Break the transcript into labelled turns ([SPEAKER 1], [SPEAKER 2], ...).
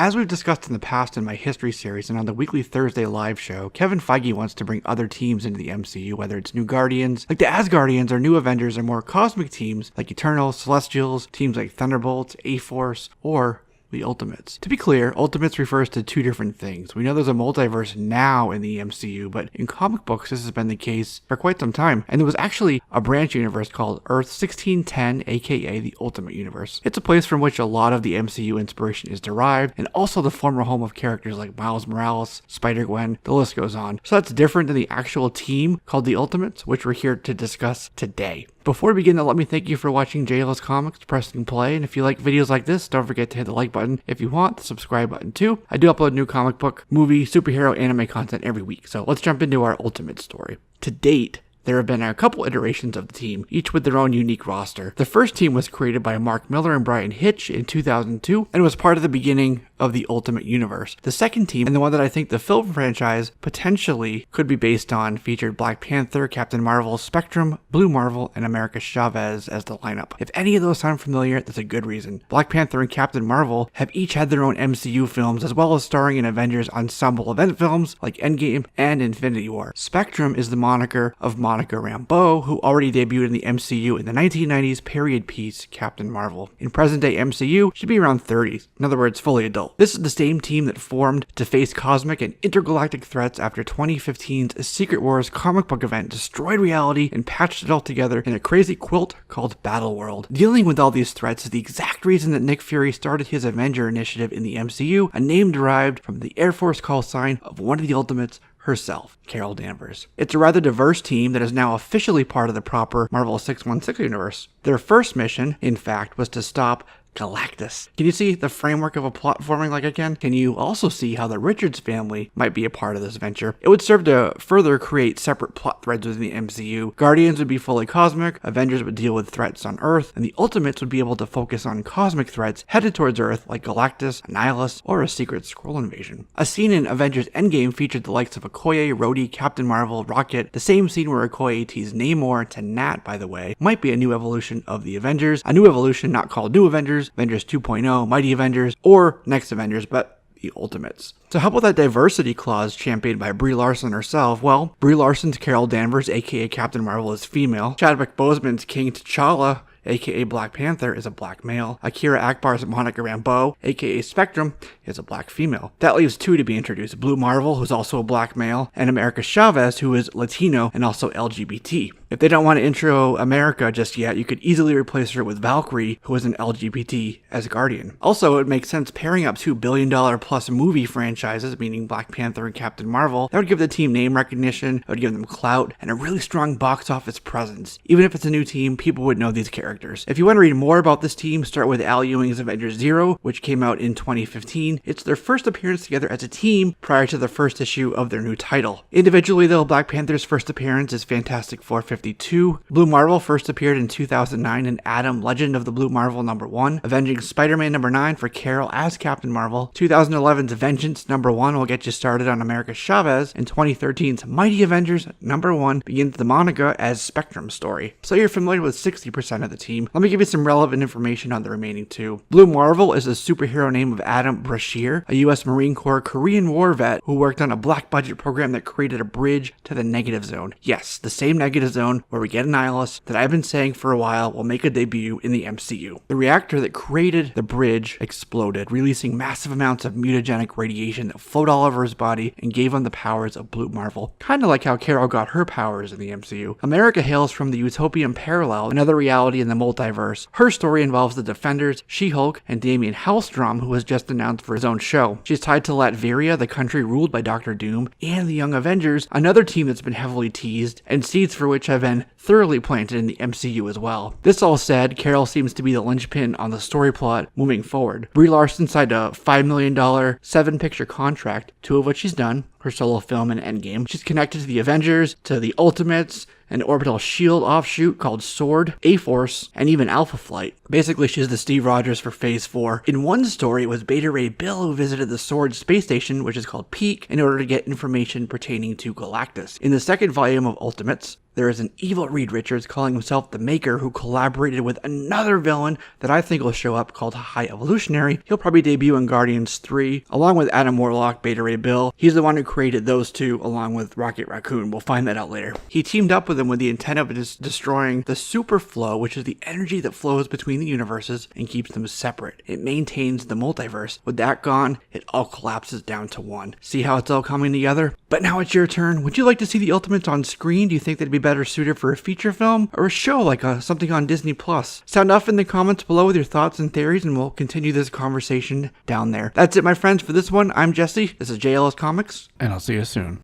[SPEAKER 1] As we've discussed in the past in my history series and on the weekly Thursday live show, Kevin Feige wants to bring other teams into the MCU, whether it's new Guardians, like the Asgardians, or new Avengers, or more cosmic teams like Eternals, Celestials, teams like Thunderbolts, A-Force, or the Ultimates. To be clear, Ultimates refers to two different things. We know there's a multiverse now in the MCU, but in comic books this has been the case for quite some time, and there was actually a branch universe called Earth 1610, aka the Ultimate Universe. It's a place from which a lot of the MCU inspiration is derived, and also the former home of characters like Miles Morales, Spider-Gwen, the list goes on. So that's different than the actual team called the Ultimates, which we're here to discuss today. Before we begin, let me thank you for watching JLS Comics, pressing play, and if you like videos like this, don't forget to hit the like button. If you want, the subscribe button too. I do upload new comic book, movie, superhero, anime content every week, so let's jump into our Ultimate story. To date, there have been a couple iterations of the team, each with their own unique roster. The first team was created by Mark Millar and Brian Hitch in 2002 and was part of the beginning of the Ultimate Universe. The second team, and the one that I think the film franchise potentially could be based on, featured Black Panther, Captain Marvel, Spectrum, Blue Marvel, and America Chavez as the lineup. If any of those sound familiar, that's a good reason. Black Panther and Captain Marvel have each had their own MCU films, as well as starring in Avengers ensemble event films like Endgame and Infinity War. Spectrum is the moniker of Monica Rambeau, who already debuted in the MCU in the 1990s period piece Captain Marvel. In present-day MCU, she'd be around 30, in other words, fully adult. This is the same team that formed to face cosmic and intergalactic threats after 2015's Secret Wars comic book event destroyed reality and patched it all together in a crazy quilt called Battleworld. Dealing with all these threats is the exact reason that Nick Fury started his Avenger initiative in the MCU, a name derived from the Air Force call sign of one of the Ultimates herself, Carol Danvers. It's a rather diverse team that is now officially part of the proper Marvel 616 universe. Their first mission, in fact, was to stop Galactus. Can you see the framework of a plot forming like I can? Can you also see how the Richards family might be a part of this venture? It would serve to further create separate plot threads within the MCU. Guardians would be fully cosmic, Avengers would deal with threats on Earth, and the Ultimates would be able to focus on cosmic threats headed towards Earth like Galactus, Annihilus, or a secret Skrull invasion. A scene in Avengers Endgame featured the likes of Okoye, Rhodey, Captain Marvel, Rocket. The same scene where Okoye teased Namor to Nat, by the way, might be a new evolution of the Avengers, a new evolution not called New Avengers, Avengers 2.0, Mighty Avengers, or Next Avengers, but the Ultimates. So how about that diversity clause championed by Brie Larson herself? Well, Brie Larson's Carol Danvers, aka Captain Marvel, is female. Chadwick Boseman's King T'Challa, aka Black Panther, is a black male. Akira Akbar's Monica Rambeau, aka Spectrum, is a black female. That leaves two to be introduced: Blue Marvel, who's also a black male, and America Chavez, who is Latino and also LGBT. If they don't want to intro America just yet, you could easily replace her with Valkyrie, who is an LGBT Asgardian. Also, it makes sense pairing up $2 billion plus movie franchises, meaning Black Panther and Captain Marvel. That would give the team name recognition, it would give them clout, and a really strong box office presence. Even if it's a new team, people would know these characters. If you want to read more about this team, start with Al Ewing's Avengers Zero, which came out in 2015. It's their first appearance together as a team prior to the first issue of their new title. Individually, though, Black Panther's first appearance is Fantastic Four 52. Blue Marvel first appeared in 2009 in Adam, Legend of the Blue Marvel #1, Avenging Spider-Man #9 for Carol as Captain Marvel. 2011's Vengeance #1 will get you started on America Chavez, and 2013's Mighty Avengers #1 begins the Monica as Spectrum story. So you're familiar with 60% of the team. Let me give you some relevant information on the remaining two. Blue Marvel is the superhero name of Adam Brashear, a U.S. Marine Corps Korean War vet who worked on a black budget program that created a bridge to the negative zone. Yes, the same negative zone where we get Annihilus that I've been saying for a while will make a debut in the MCU. The reactor that created the bridge exploded, releasing massive amounts of mutagenic radiation that flowed all over his body and gave him the powers of Blue Marvel. Kind of like how Carol got her powers in the MCU. America hails from the Utopian Parallel, another reality in the multiverse. Her story involves the Defenders, She-Hulk, and Damien Hellstrom, who was just announced for his own show. She's tied to Latveria, the country ruled by Doctor Doom, and the Young Avengers, another team that's been heavily teased, and seeds for which have been thoroughly planted in the MCU as well. This all said, Carol seems to be the linchpin on the story plot moving forward. Brie Larson signed a $5 million 7-picture contract, 2 of which she's done, her solo film in Endgame. She's connected to the Avengers, to the Ultimates, an Orbital Shield offshoot called SWORD, A-Force, and even Alpha Flight. Basically, she's the Steve Rogers for Phase 4. In one story, it was Beta Ray Bill who visited the SWORD space station, which is called Peak, in order to get information pertaining to Galactus. In the second volume of Ultimates, there is an evil Reed Richards calling himself the Maker who collaborated with another villain that I think will show up called High Evolutionary. He'll probably debut in Guardians 3, along with Adam Warlock, Beta Ray Bill. He's the one who created those two, along with Rocket Raccoon. We'll find that out later. He teamed up with him with the intent of destroying the superflow, which is the energy that flows between the universes and keeps them separate. It maintains the multiverse. With that gone, it all collapses down to one. See how it's all coming together? But now it's your turn. Would you like to see the Ultimates on screen? Do you think they'd be better suited for a feature film or a show like something on Disney Plus? Sound off in the comments below with your thoughts and theories, and we'll continue this conversation down there. That's it, my friends, for this one. I'm Jesse. This is JLS Comics,
[SPEAKER 2] and I'll see you soon.